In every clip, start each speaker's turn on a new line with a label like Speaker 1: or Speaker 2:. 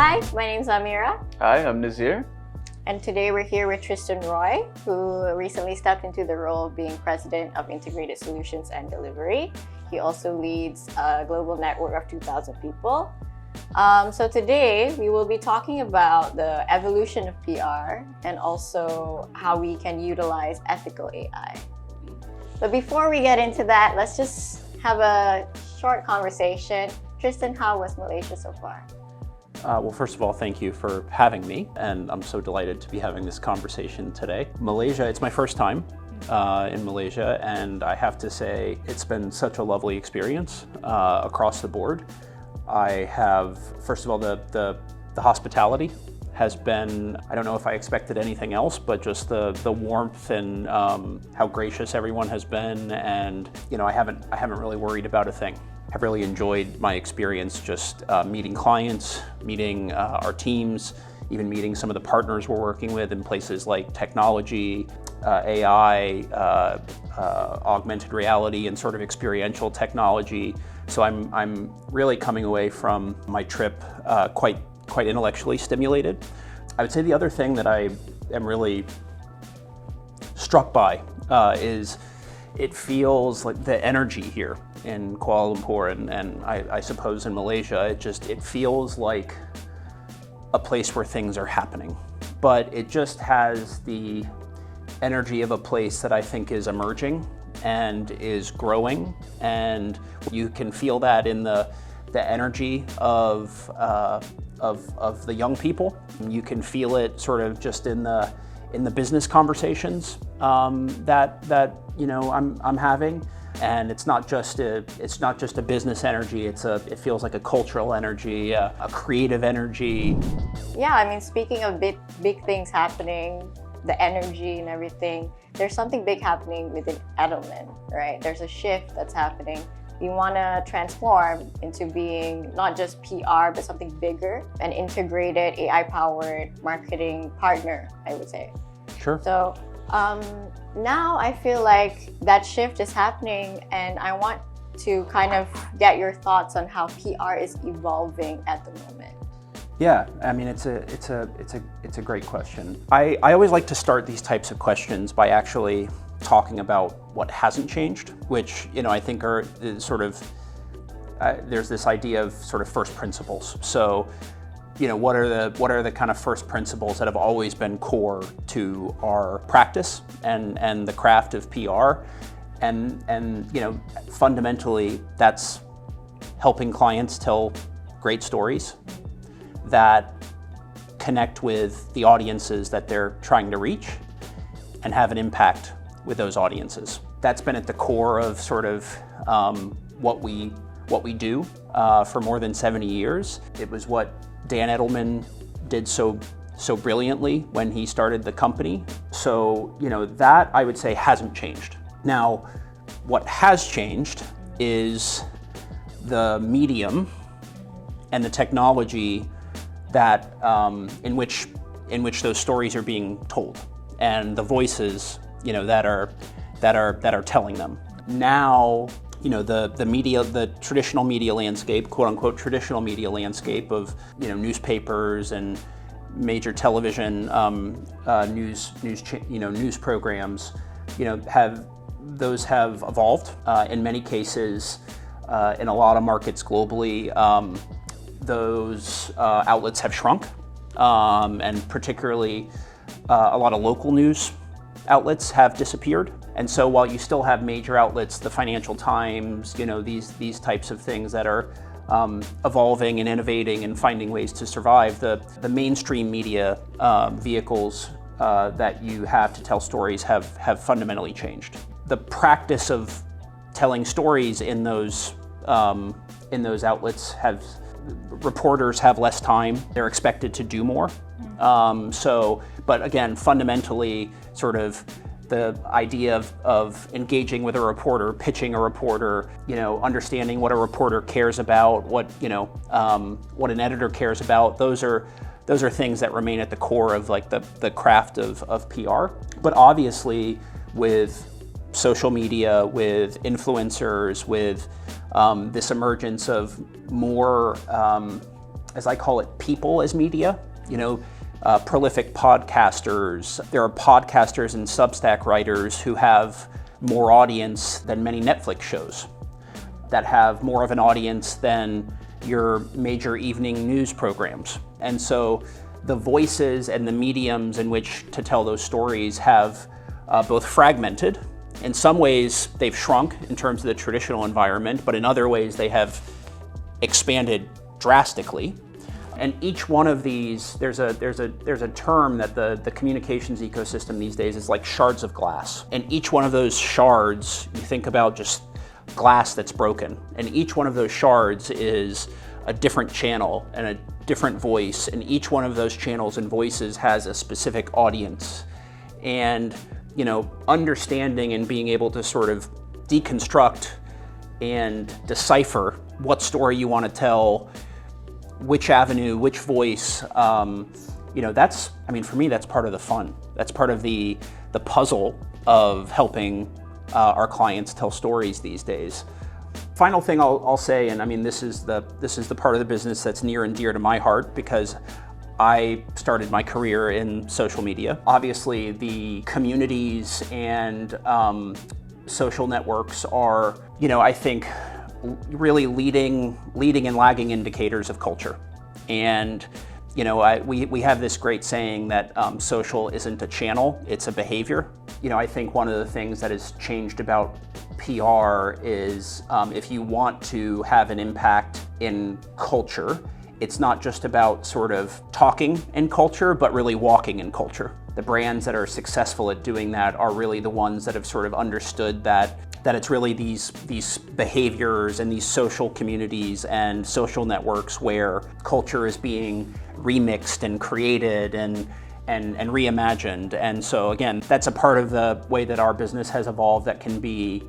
Speaker 1: Hi, my name's Ameera.
Speaker 2: Hi, I'm Nazir.
Speaker 1: And today we're here with Tristan Roy, who recently stepped into the role of being President of Integrated Solutions and Delivery. He also leads a global network of 2,000 people. So today we will be talking about the evolution of PR and also how we can utilize ethical AI. But before we get into that, let's just have a short conversation. Tristan, how was Malaysia so far?
Speaker 3: Well, first of all, thank you for having me, and I'm so delighted to be having this conversation today. Malaysia, it's my first time in Malaysia, and I have to say it's been such a lovely experience across the board. I have, first of all, the hospitality has been, I don't know if I expected anything else, but just the warmth and how gracious everyone has been, and I haven't really worried about a thing. I've really enjoyed my experience just meeting clients, meeting our teams, even meeting some of the partners we're working with in places like technology, AI, augmented reality, and sort of experiential technology. So I'm really coming away from my trip quite intellectually stimulated. I would say the other thing that I am really struck by is it feels like the energy here in Kuala Lumpur and I suppose in Malaysia, it feels like a place where things are happening. But it just has the energy of a place that I think is emerging and is growing, and you can feel that in the energy of the young people. You can feel it sort of just in the business conversations that I'm having. And it's not just a business energy. It feels like a cultural energy, a creative energy.
Speaker 1: Yeah, I mean, speaking of big things happening, the energy and everything, there's something big happening within Edelman, right? There's a shift that's happening. We want to transform into being not just PR, but something bigger, an integrated AI-powered marketing partner, I would say.
Speaker 3: Sure.
Speaker 1: So now I feel like that shift is happening, and I want to kind of get your thoughts on how PR is evolving at the moment.
Speaker 3: Yeah, I mean, it's a great question. I always like to start these types of questions by actually talking about what hasn't changed, which I think are sort of there's this idea of sort of first principles. So, what are the kind of first principles that have always been core to our practice and the craft of PR, and fundamentally that's helping clients tell great stories that connect with the audiences that they're trying to reach and have an impact with those audiences. That's been at the core of sort of what we do for more than 70 years. It was what Dan Edelman did so brilliantly when he started the company. So, that I would say hasn't changed. Now, what has changed is the medium and the technology that in which those stories are being told, and the voices that are telling them. Now, the media, the traditional media landscape, quote unquote traditional media landscape of newspapers and major television news programs, have evolved in many cases in a lot of markets globally. Those outlets have shrunk, and particularly a lot of local news outlets have disappeared. And so while you still have major outlets, the Financial Times, these types of things that are evolving and innovating and finding ways to survive, the mainstream media vehicles that you have to tell stories have fundamentally changed. The practice of telling stories in those outlets reporters have less time. They're expected to do more. But again, fundamentally, sort of the idea of engaging with a reporter, pitching a reporter, understanding what a reporter cares about, what an editor cares about. Those are things that remain at the core of like the craft of PR. But obviously, with social media, with influencers, with this emergence of more as I call it, people as media. Prolific podcasters. There are podcasters and Substack writers who have more audience than many Netflix shows, that have more of an audience than your major evening news programs. And so the voices and the mediums in which to tell those stories have both fragmented. In some ways, they've shrunk in terms of the traditional environment, but in other ways, they have expanded drastically. And each one of these, there's a term that the communications ecosystem these days is like shards of glass. And each one of those shards, you think about just glass that's broken, and each one of those shards is a different channel and a different voice, and each one of those channels and voices has a specific audience. And understanding and being able to sort of deconstruct and decipher what story you want to tell, which avenue, which voice, that's, for me, that's part of the fun. That's part of the puzzle of helping our clients tell stories these days. Final thing I'll say, and this is the part of the business that's near and dear to my heart, because I started my career in social media. Obviously, the communities and social networks are, I think, really leading and lagging indicators of culture. And we have this great saying that social isn't a channel, it's a behavior. I think one of the things that has changed about PR is if you want to have an impact in culture, it's not just about sort of talking in culture, but really walking in culture. The brands that are successful at doing that are really the ones that have sort of understood that it's really these behaviors and these social communities and social networks where culture is being remixed and created and reimagined. And so again, that's a part of the way that our business has evolved that can be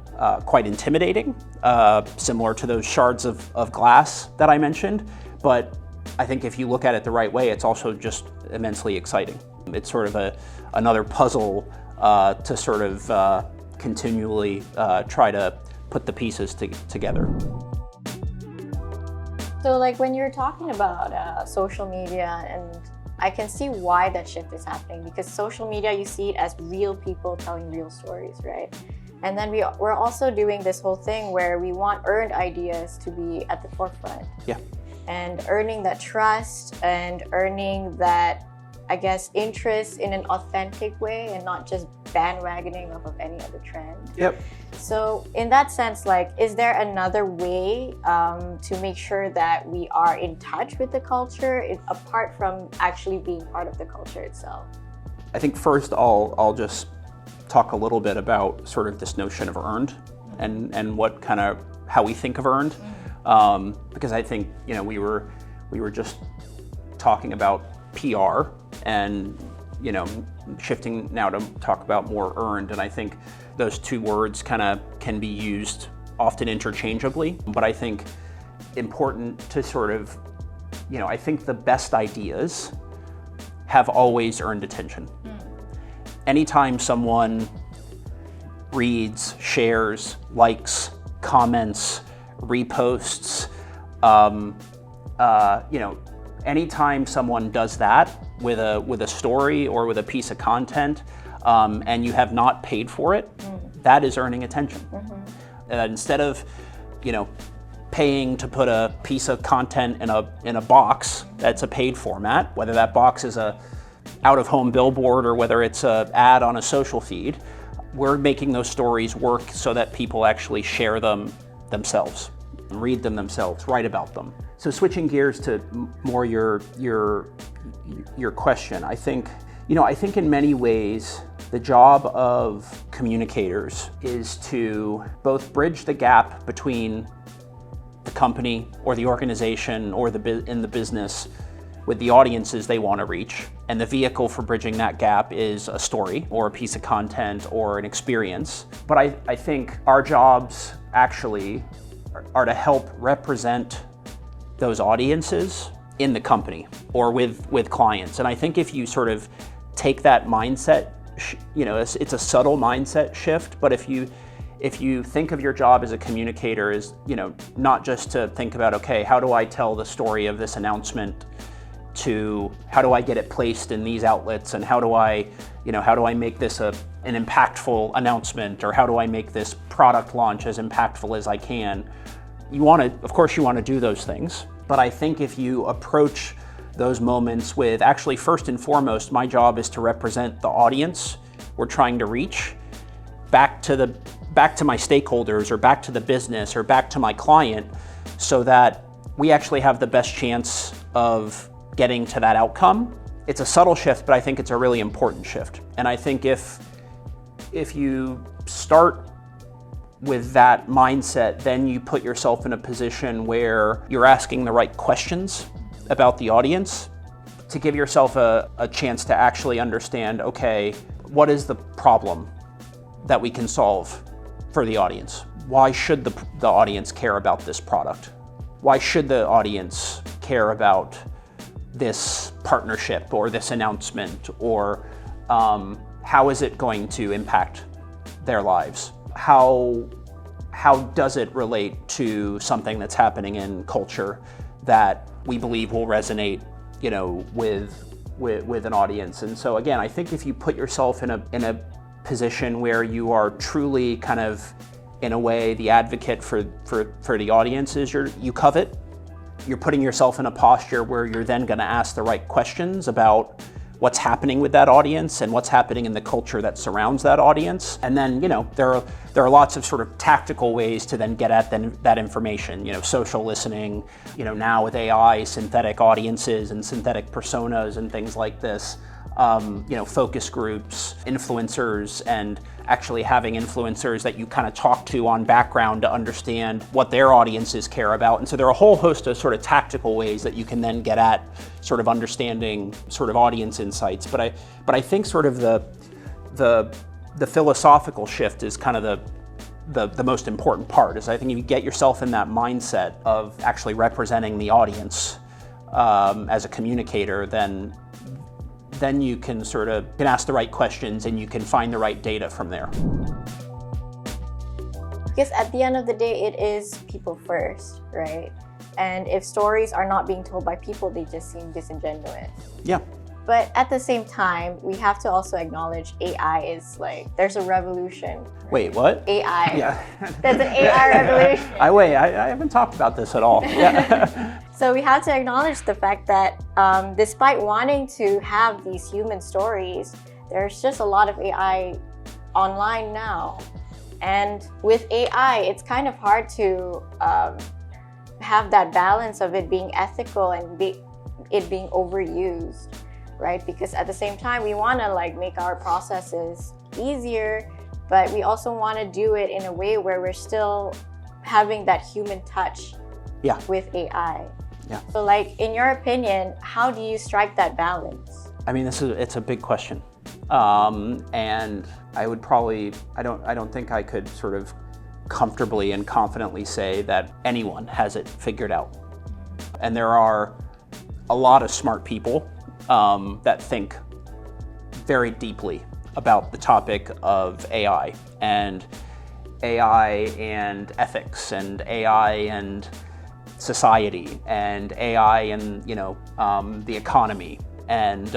Speaker 3: quite intimidating, similar to those shards of glass that I mentioned. But I think if you look at it the right way, it's also just immensely exciting. It's sort of another puzzle to sort of continually try to put the pieces together.
Speaker 1: So when you're talking about social media, and I can see why that shift is happening, because social media, you see it as real people telling real stories, right? And then we're also doing this whole thing where we want earned ideas to be at the forefront.
Speaker 3: Yeah.
Speaker 1: And earning that trust and earning that, I guess, interest in an authentic way and not just bandwagoning off of any other trend.
Speaker 3: Yep.
Speaker 1: So in that sense, is there another way to make sure that we are in touch with the culture apart from actually being part of the culture itself?
Speaker 3: I think first I'll just talk a little bit about sort of this notion of earned and what kind of how we think of earned. Because I think, we were just talking about PR and, shifting now to talk about more earned. And I think those two words kind of can be used often interchangeably, but I think important to sort of, I think the best ideas have always earned attention. Anytime someone reads, shares, likes, comments, reposts, anytime someone does that with a story or with a piece of content, and you have not paid for it, that is earning attention. Instead of, paying to put a piece of content in a box that's a paid format, whether that box is a out-of-home billboard or whether it's an ad on a social feed, we're making those stories work so that people actually share them themselves, read them themselves, write about them. So switching gears to more your question, I think in many ways the job of communicators is to both bridge the gap between the company or the organization or in the business with the audiences they want to reach. And the vehicle for bridging that gap is a story or a piece of content or an experience. But I think our jobs actually are to help represent those audiences in the company or with clients. And I think if you sort of take that mindset, it's a subtle mindset shift, but if if you think of your job as a communicator as, not just to think about, okay, how do I tell the story of this announcement, to how do I get it placed in these outlets, and how do I make this an impactful announcement, or how do I make this product launch as impactful as I can. Of course you want to do those things, but I think if you approach those moments with, actually, first and foremost, my job is to represent the audience we're trying to reach, back to my stakeholders, or back to the business, or back to my client, so that we actually have the best chance of getting to that outcome. It's a subtle shift, but I think it's a really important shift. And I think if you start with that mindset, then you put yourself in a position where you're asking the right questions about the audience to give yourself a chance to actually understand, okay, what is the problem that we can solve for the audience? Why should the audience care about this product? Why should the audience care about this partnership or this announcement, or how is it going to impact their lives? How does it relate to something that's happening in culture that we believe will resonate, with an audience? And so again, I think if you put yourself in a position where you are truly kind of, in a way, the advocate for the audiences you covet, you're putting yourself in a posture where you're then going to ask the right questions about what's happening with that audience and what's happening in the culture that surrounds that audience. And then, there are lots of sort of tactical ways to then get at that information, social listening, now with AI, synthetic audiences and synthetic personas and things like this, focus groups, influencers, and actually having influencers that you kind of talk to on background to understand what their audiences care about. And so there are a whole host of sort of tactical ways that you can then get at sort of understanding sort of audience insights. But I think sort of the philosophical shift is kind of the most important part. Is I think if you get yourself in that mindset of actually representing the audience as a communicator, then you can ask the right questions and you can find the right data from there.
Speaker 1: Because at the end of the day, it is people first, right? And if stories are not being told by people, they just seem disingenuous.
Speaker 3: Yeah.
Speaker 1: But at the same time, we have to also acknowledge AI is there's a revolution.
Speaker 3: Wait, what?
Speaker 1: AI.
Speaker 3: Yeah.
Speaker 1: There's an AI revolution.
Speaker 3: I haven't talked about this at all. Yeah.
Speaker 1: So we have to acknowledge the fact that despite wanting to have these human stories, there's just a lot of AI online now. And with AI, it's kind of hard to have that balance of it being ethical and it being overused, right? Because at the same time, we want to make our processes easier, but we also want to do it in a way where we're still having that human touch with AI.
Speaker 3: Yeah. So
Speaker 1: in your opinion, how do you strike that balance?
Speaker 3: I mean, it's a big question. And I would probably, I don't think I could sort of comfortably and confidently say that anyone has it figured out. And there are a lot of smart people that think very deeply about the topic of AI and ethics and AI and society and AI and the economy and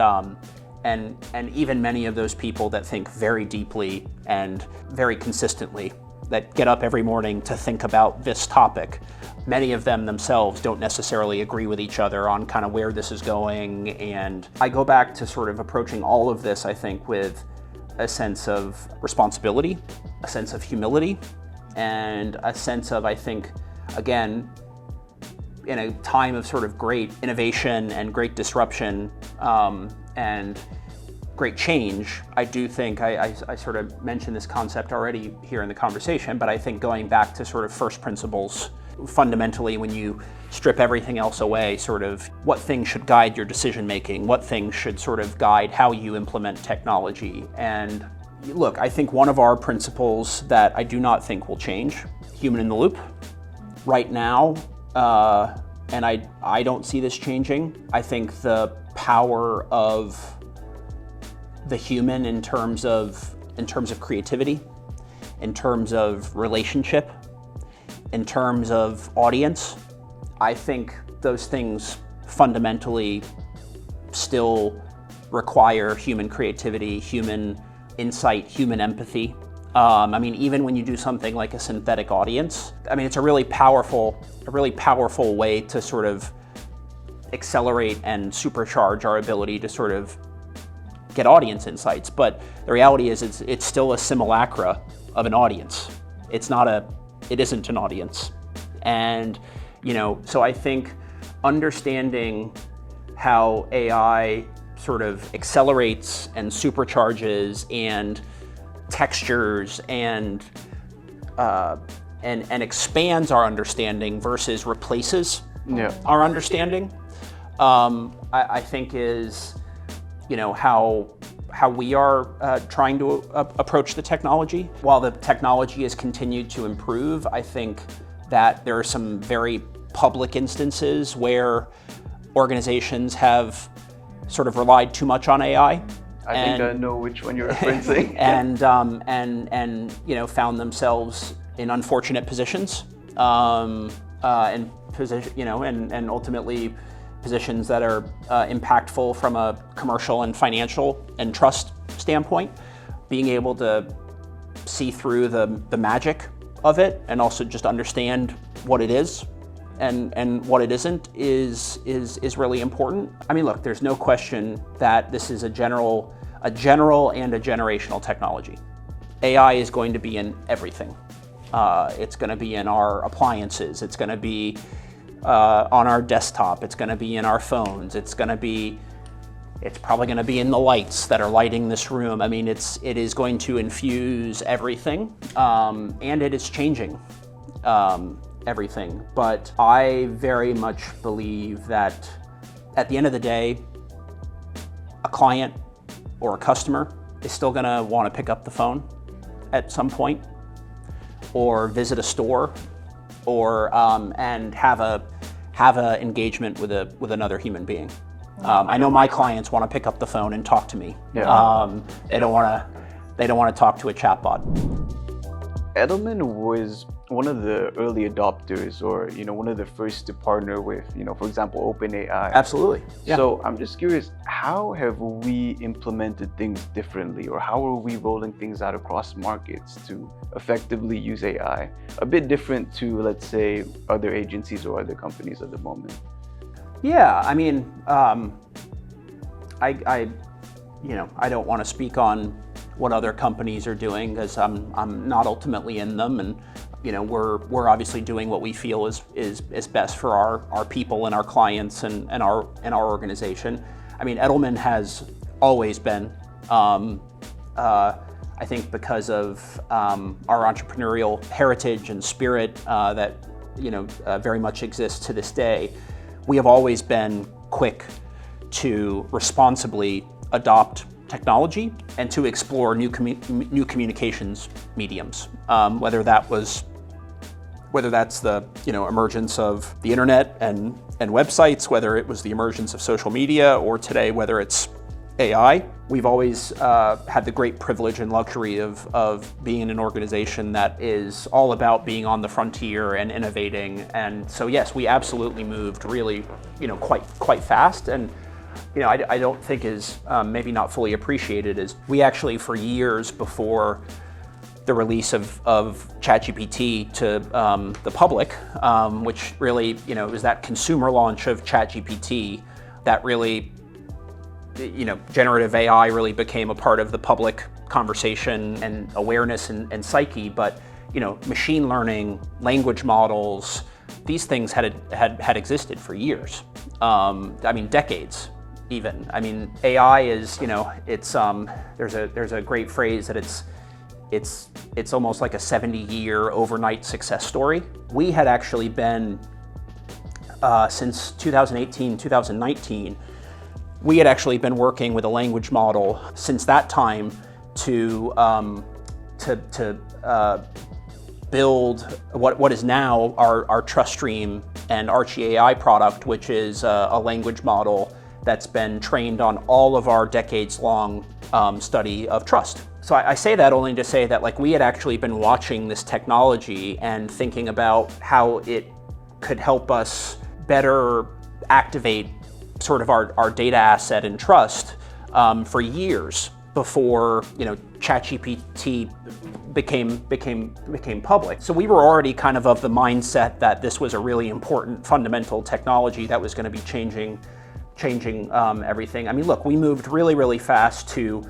Speaker 3: even many of those people that think very deeply and very consistently, that get up every morning to think about this topic. Many of them themselves don't necessarily agree with each other on kind of where this is going. And I go back to sort of approaching all of this, I think, with a sense of responsibility, a sense of humility, and a sense of, I think, again, in a time of sort of great innovation and great disruption and great change, I do think, I sort of mentioned this concept already here in the conversation, but I think going back to sort of first principles, fundamentally when you strip everything else away, sort of what things should guide your decision making, what things should sort of guide how you implement technology. And look, I think one of our principles that I do not think will change, human in the loop. Right now, and I don't see this changing. I think the power of the human in terms of creativity in terms of relationship, in terms of audience. I think those things fundamentally still require human creativity, human insight, human empathy. I mean, even when you do something like a synthetic audience, I mean, it's a really powerful way to sort of accelerate and supercharge our ability to sort of get audience insights. But the reality is it's still a simulacra of an audience. It isn't an audience. And, so I think understanding how AI sort of accelerates and supercharges and textures and expands our understanding versus replaces our understanding, I think is, how we are trying to approach the technology. While the technology has continued to improve, I think that there are some very public instances where organizations have sort of relied too much on AI.
Speaker 2: I think I know which one you're referencing.
Speaker 3: and found themselves in unfortunate positions, and ultimately positions that are impactful from a commercial and financial and trust standpoint. Being able to see through the magic of it and also just understand what it is and what it isn't is really important. I mean, look, there's no question that this is a general and a generational technology. AI is going to be in everything. It's going to be in our appliances. It's going to be on our desktop. It's going to be in our phones. It's probably going to be in the lights that are lighting this room. I mean, it is going to infuse everything, and it is changing everything. But I very much believe that at the end of the day, a client or a customer is still going to want to pick up the phone at some point, or visit a store, or and have a engagement with another human being. I know my clients want to pick up the phone and talk to me.
Speaker 2: Yeah.
Speaker 3: They don't want to talk to a chatbot.
Speaker 2: Edelman was one of the early adopters, or one of the first to partner with, for example, OpenAI.
Speaker 3: Absolutely. Yeah.
Speaker 2: So I'm just curious, how have we implemented things differently, or how are we rolling things out across markets to effectively use AI? A bit different to, let's say, other agencies or other companies at the moment.
Speaker 3: Yeah, I mean, I don't want to speak on what other companies are doing because I'm not ultimately in them, and we're obviously doing what we feel is best for our people and our clients and our organization. I mean, Edelman has always been, I think, because of our entrepreneurial heritage and spirit that very much exists to this day. We have always been quick to responsibly adopt technology and to explore new communications mediums, whether that's the emergence of the internet and websites, whether it was the emergence of social media, or today whether it's AI. We've always had the great privilege and luxury of being in an organization that is all about being on the frontier and innovating. And so yes, we absolutely moved really quite fast. And I don't think is maybe not fully appreciated is we actually, for years before the release of ChatGPT to the public, which really was that consumer launch of ChatGPT that really generative AI really became a part of the public conversation and awareness and psyche. But machine learning, language models, these things had existed for years. I mean, decades. Even. I mean, AI is, it's there's a great phrase that it's almost like a 70-year overnight success story. We had actually been since 2018, 2019, we had actually been working with a language model since that time to build what is now our TrustStream and Archie AI product, which is a language model that's been trained on all of our decades-long study of trust. So I say that only to say that like we had actually been watching this technology and thinking about how it could help us better activate sort of our data asset and trust for years before ChatGPT became public. So we were already kind of the mindset that this was a really important fundamental technology that was going to be changing everything. I mean, look, we moved really fast to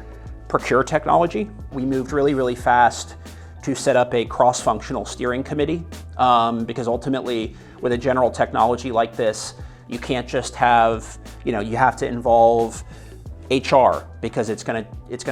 Speaker 3: procure technology. We moved really fast to set up a cross-functional steering committee because ultimately with a general technology like this, you can't just have, you have to involve HR because it's gonna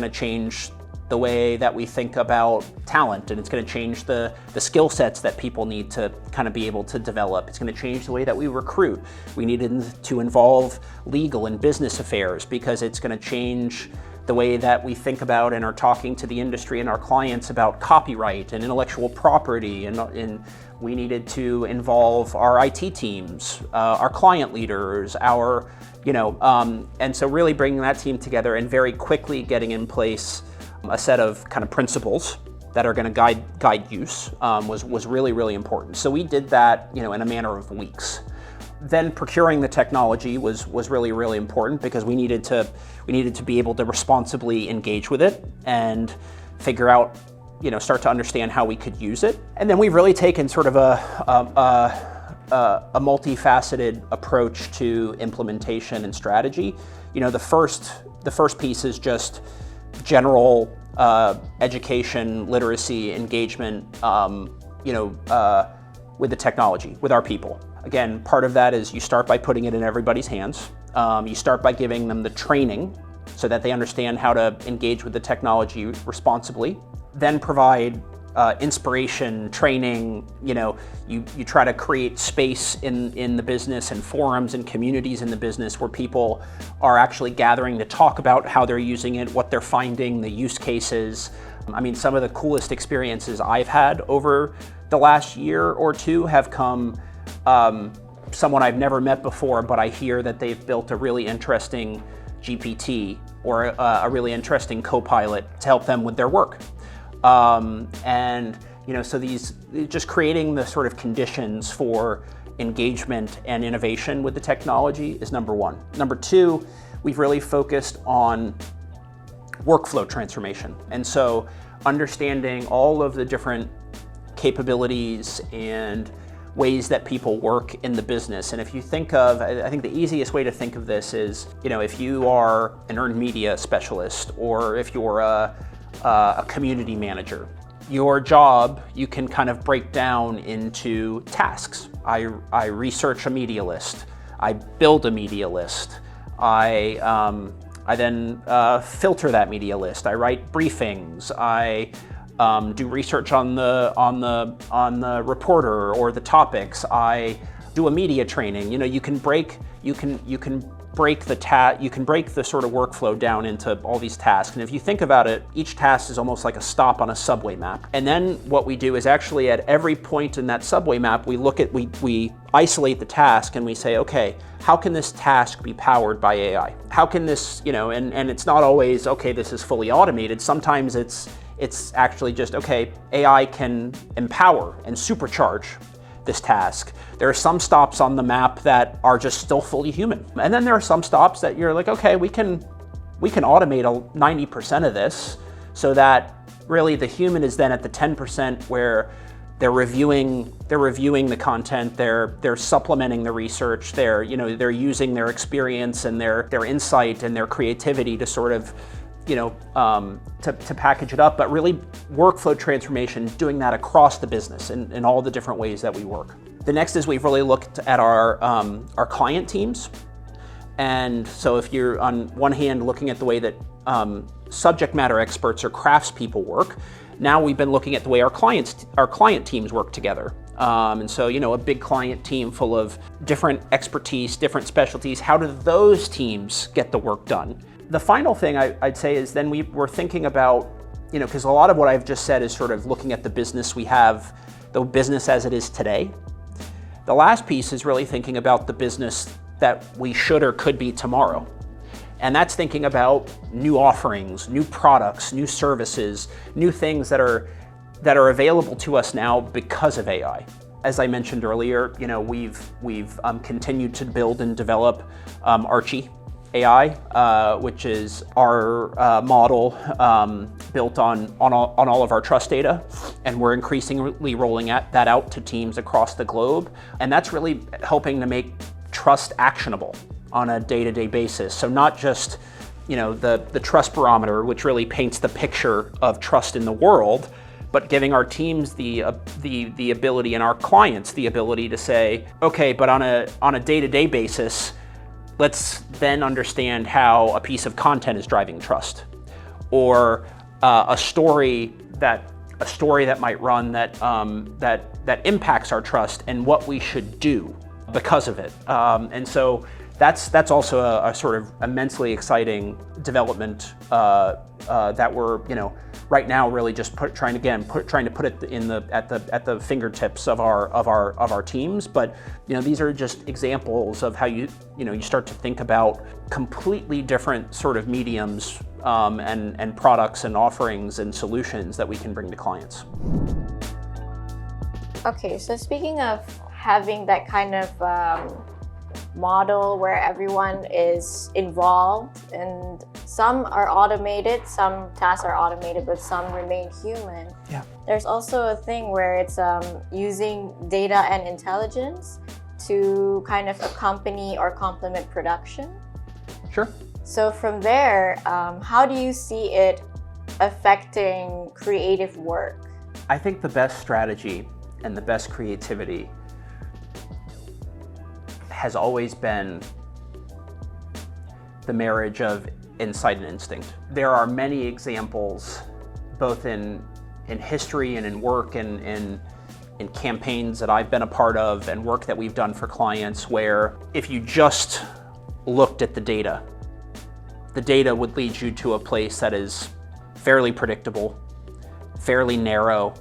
Speaker 3: change the way that we think about talent, and it's going to change the skill sets that people need to kind of be able to develop. It's going to change the way that we recruit. We needed to involve legal and business affairs because it's going to change the way that we think about and are talking to the industry and our clients about copyright and intellectual property, and we needed to involve our IT teams, our client leaders, and so really bringing that team together and very quickly getting in place a set of kind of principles that are going to guide use was really important. So we did that, in a matter of weeks. Then procuring the technology was really important because we needed to be able to responsibly engage with it and figure out, start to understand how we could use it. And then we've really taken sort of a multifaceted approach to implementation and strategy. The first piece is just general education, literacy, engagement, with the technology, with our people. Again, part of that is you start by putting it in everybody's hands. You start by giving them the training so that they understand how to engage with the technology responsibly. Then provide inspiration, training. You try to create space in the business and forums and communities in the business where people are actually gathering to talk about how they're using it, what they're finding, the use cases. I mean, some of the coolest experiences I've had over the last year or two have come someone I've never met before, but I hear that they've built a really interesting GPT or a really interesting co-pilot to help them with their work. So these, just creating the sort of conditions for engagement and innovation with the technology is number one. Number two, we've really focused on workflow transformation. And so understanding all of the different capabilities and ways that people work in the business. And if you think of, I think the easiest way to think of this is, if you are an earned media specialist or if you're a community manager, your job you can kind of break down into tasks. I research a media list, I build a media list, I then filter that media list, I write briefings, I do research on the reporter or the topics, I do a media training. You can break the sort of workflow down into all these tasks. And if you think about it, each task is almost like a stop on a subway map. And then what we do is actually at every point in that subway map, we isolate the task and we say, okay, how can this task be powered by AI? How can this, and it's not always, okay, this is fully automated. Sometimes it's actually just, okay, AI can empower and supercharge this task. There are some stops on the map that are just still fully human. And then there are some stops that you're like, okay, we can automate 90% of this so that really the human is then at the 10% where they're reviewing the content, they're supplementing the research, they're using their experience and their insight and their creativity to sort of to package it up, but really workflow transformation, doing that across the business in all the different ways that we work. The next is we've really looked at our client teams. And so if you're on one hand looking at the way that subject matter experts or craftspeople work, now we've been looking at the way our client teams work together. And so, a big client team full of different expertise, different specialties, how do those teams get the work done? The final thing I'd say is then we're thinking about, because a lot of what I've just said is sort of looking at the business we have, the business as it is today. The last piece is really thinking about the business that we should or could be tomorrow. And that's thinking about new offerings, new products, new services, new things that are available to us now because of AI. As I mentioned earlier, we've continued to build and develop Archie AI, which is our model built on all of our trust data, and we're increasingly rolling that out to teams across the globe, and that's really helping to make trust actionable on a day-to-day basis. So not just the trust barometer, which really paints the picture of trust in the world, but giving our teams the ability and our clients the ability to say, okay, but on a day-to-day basis, let's then understand how a piece of content is driving trust, or a story that might run that impacts our trust and what we should do because of it. And so that's also a sort of immensely exciting development that we're right now really just trying to put it at the fingertips of our teams. But these are just examples of how you start to think about completely different sort of mediums and products and offerings and solutions that we can bring to clients.
Speaker 1: Okay, so speaking of having that kind of model where everyone is involved, and some are automated, some tasks are automated, but some remain human.
Speaker 3: Yeah.
Speaker 1: There's also a thing where it's using data and intelligence to kind of accompany or complement production.
Speaker 3: Sure.
Speaker 1: So from there, how do you see it affecting creative work?
Speaker 3: I think the best strategy and the best creativity has always been the marriage of insight and instinct. There are many examples, both in history and in work and in campaigns that I've been a part of and work that we've done for clients, where if you just looked at the data would lead you to a place that is fairly predictable, fairly narrow,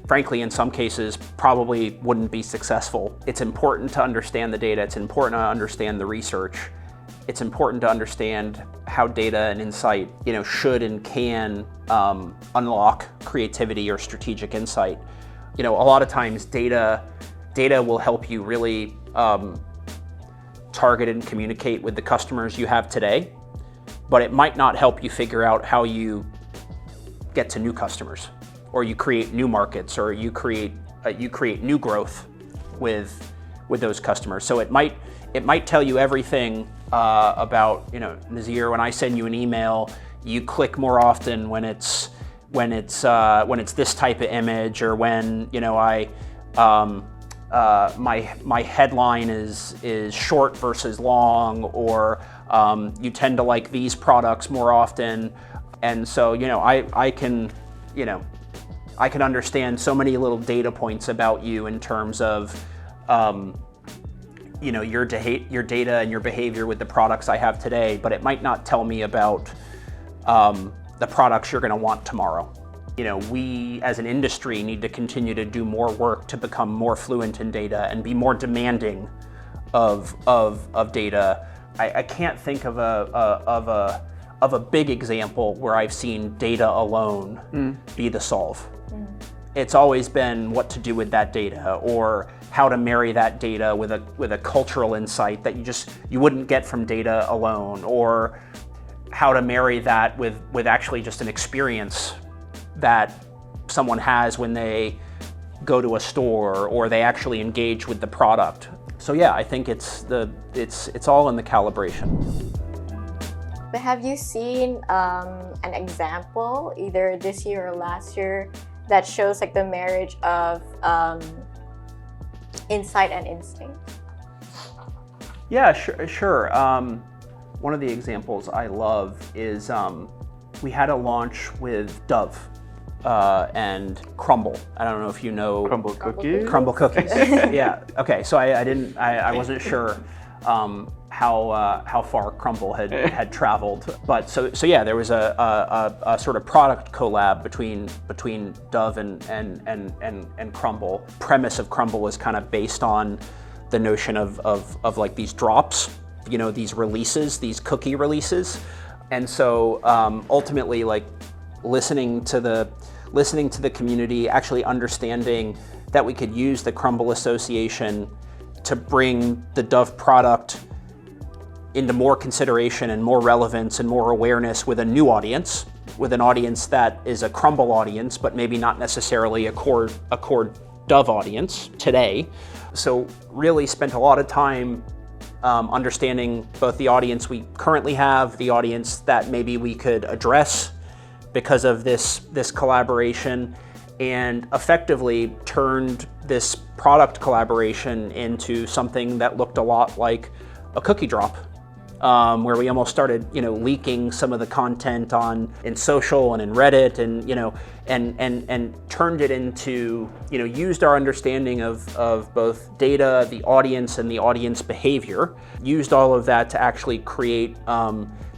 Speaker 3: frankly, in some cases, probably wouldn't be successful. It's important to understand the data. It's important to understand the research. It's important to understand how data and insight, should and can unlock creativity or strategic insight. A lot of times data will help you really target and communicate with the customers you have today, but it might not help you figure out how you get to new customers, or you create new markets, or you create new growth with those customers. So it might tell you everything about Nazir. When I send you an email, you click more often when it's this type of image, or when my headline is short versus long, or you tend to like these products more often, and so I can understand so many little data points about you in terms of, your data and your behavior with the products I have today, but it might not tell me about the products you're going to want tomorrow. We as an industry need to continue to do more work to become more fluent in data and be more demanding of data. I can't think of a big example where I've seen data alone be the solve. It's always been what to do with that data, or how to marry that data with a cultural insight that you wouldn't get from data alone, or how to marry that with actually just an experience that someone has when they go to a store or they actually engage with the product. So yeah, I think it's all in the calibration.
Speaker 1: But have you seen an example, either this year or last year, that shows like the marriage of insight and instinct?
Speaker 3: Yeah, sure. One of the examples I love is we had a launch with Dove and Crumble. I don't know if you know
Speaker 2: Crumble cookies.
Speaker 3: Crumble cookies. Yeah. Okay. So I wasn't sure how far Crumble had traveled, but so yeah, there was a sort of product collab between Dove and Crumble. Premise of Crumble is kind of based on the notion of like these drops these releases, these cookie releases. And so ultimately, like listening to the community, actually understanding that we could use the Crumble Association to bring the Dove product into more consideration and more relevance and more awareness with a new audience, with an audience that is a Crumble audience, but maybe not necessarily a core Dove audience today. So really spent a lot of time understanding both the audience we currently have, the audience that maybe we could address because of this collaboration, and effectively turned this product collaboration into something that looked a lot like a cookie drop, where we almost started, leaking some of the content in social and in Reddit, and turned it into, used our understanding of both data, the audience, and the audience behavior, used all of that to actually create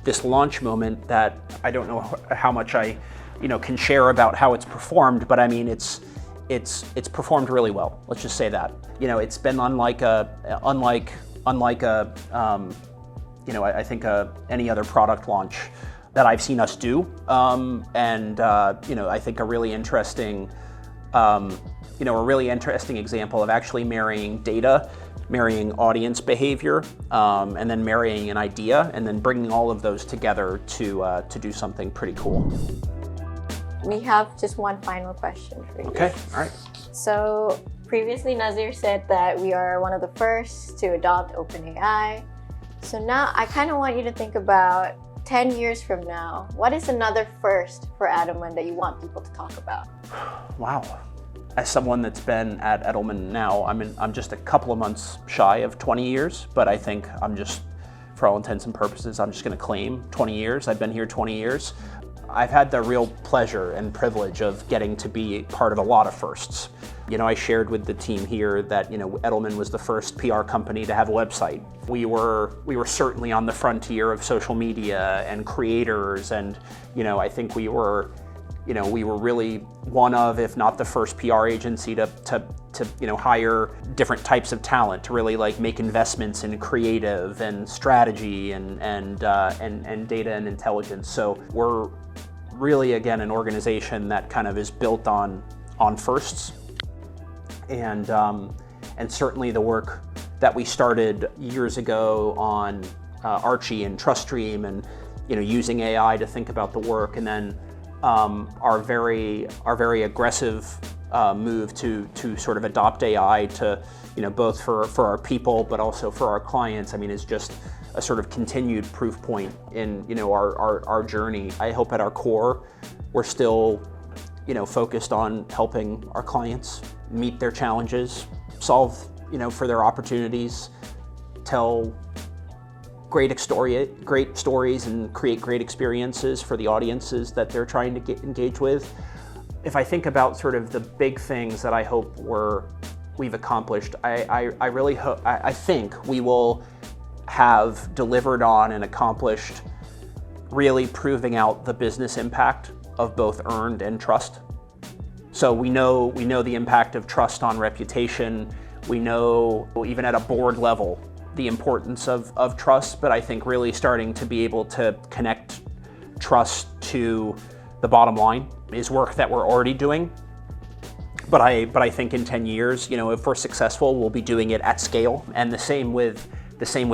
Speaker 3: this launch moment that I don't know how much I, can share about how it's performed, but I mean, it's performed really well. Let's just say that. It's been unlike any other product launch that I've seen us do, I think a really interesting example of actually marrying data, marrying audience behavior, and then marrying an idea, and then bringing all of those together to do something pretty cool.
Speaker 1: We have just one final question for you.
Speaker 3: Okay, all right.
Speaker 1: So previously Nazir said that we are one of the first to adopt OpenAI. So now I kind of want you to think about 10 years from now, what is another first for Edelman that you want people to talk about?
Speaker 3: Wow. As someone that's been at Edelman now, I'm just a couple of months shy of 20 years, but I think for all intents and purposes, I'm just going to claim 20 years. I've been here 20 years. I've had the real pleasure and privilege of getting to be part of a lot of firsts. I shared with the team here that, Edelman was the first PR company to have a website. We were certainly on the frontier of social media and creators, and, I think we were really one of, if not the first PR agency to hire different types of talent, to really make investments in creative and strategy and data and intelligence. So we're really, again, an organization that kind of is built on firsts. And certainly the work that we started years ago on Archie and TrustStream, and using AI to think about the work, and then our very aggressive move to sort of adopt AI to both for our people but also for our clients, is just a sort of continued proof point in our journey. I hope at our core we're still focused on helping our clients meet their challenges, solve for their opportunities, tell great stories, and create great experiences for the audiences that they're trying to engage with. If I think about sort of the big things that I hope we've accomplished, I really hope, I think we will have delivered on and accomplished really proving out the business impact of both earned and trust. So we know the impact of trust on reputation. We know, even at a board level, the importance of trust, but I think really starting to be able to connect trust to the bottom line is work that we're already doing. But I think in 10 years, if we're successful, we'll be doing it at scale, and the same with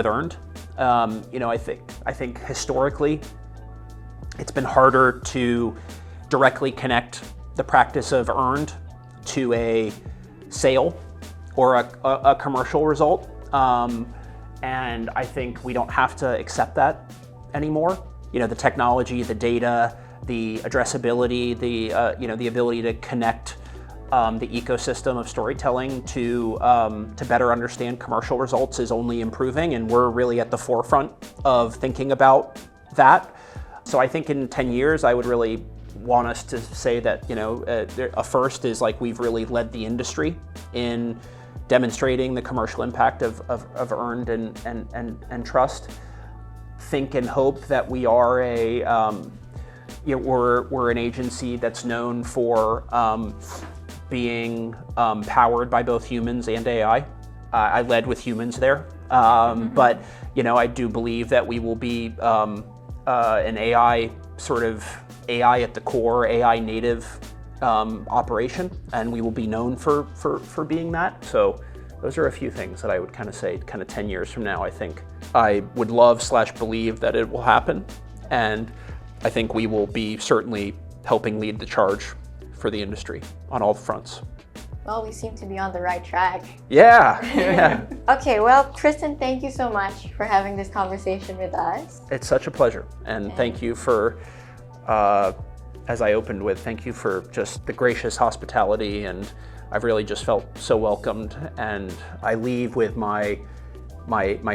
Speaker 3: earned. I think historically, it's been harder to directly connect the practice of earned to a sale or a commercial result. And I think we don't have to accept that anymore. The technology, the data, the addressability, the ability to connect the ecosystem of storytelling to better understand commercial results is only improving, and we're really at the forefront of thinking about that. So I think in 10 years, I would really want us to say that a first is we've really led the industry in demonstrating the commercial impact of earned and trust. Think and hope that we are we're an agency that's known for being powered by both humans and AI. I led with humans there. But I do believe that we will be an AI AI at the core, AI native operation, and we will be known for being that. So those are a few things that I would kind of say, 10 years from now, I think I would love/believe that it will happen. And I think we will be certainly helping lead the charge for the industry on all fronts.
Speaker 1: Well, we seem to be on the right track.
Speaker 3: Yeah.
Speaker 1: Okay, well, Tristan, thank you so much for having this conversation with us.
Speaker 3: It's such a pleasure. And thank you for, as I opened with, thank you for just the gracious hospitality. And I've really just felt so welcomed. And I leave with my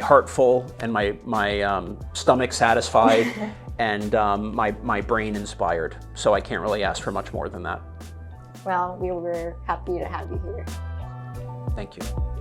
Speaker 3: heart full and my stomach satisfied and my brain inspired. So I can't really ask for much more than that.
Speaker 1: Well, we were happy to have you here.
Speaker 3: Thank you.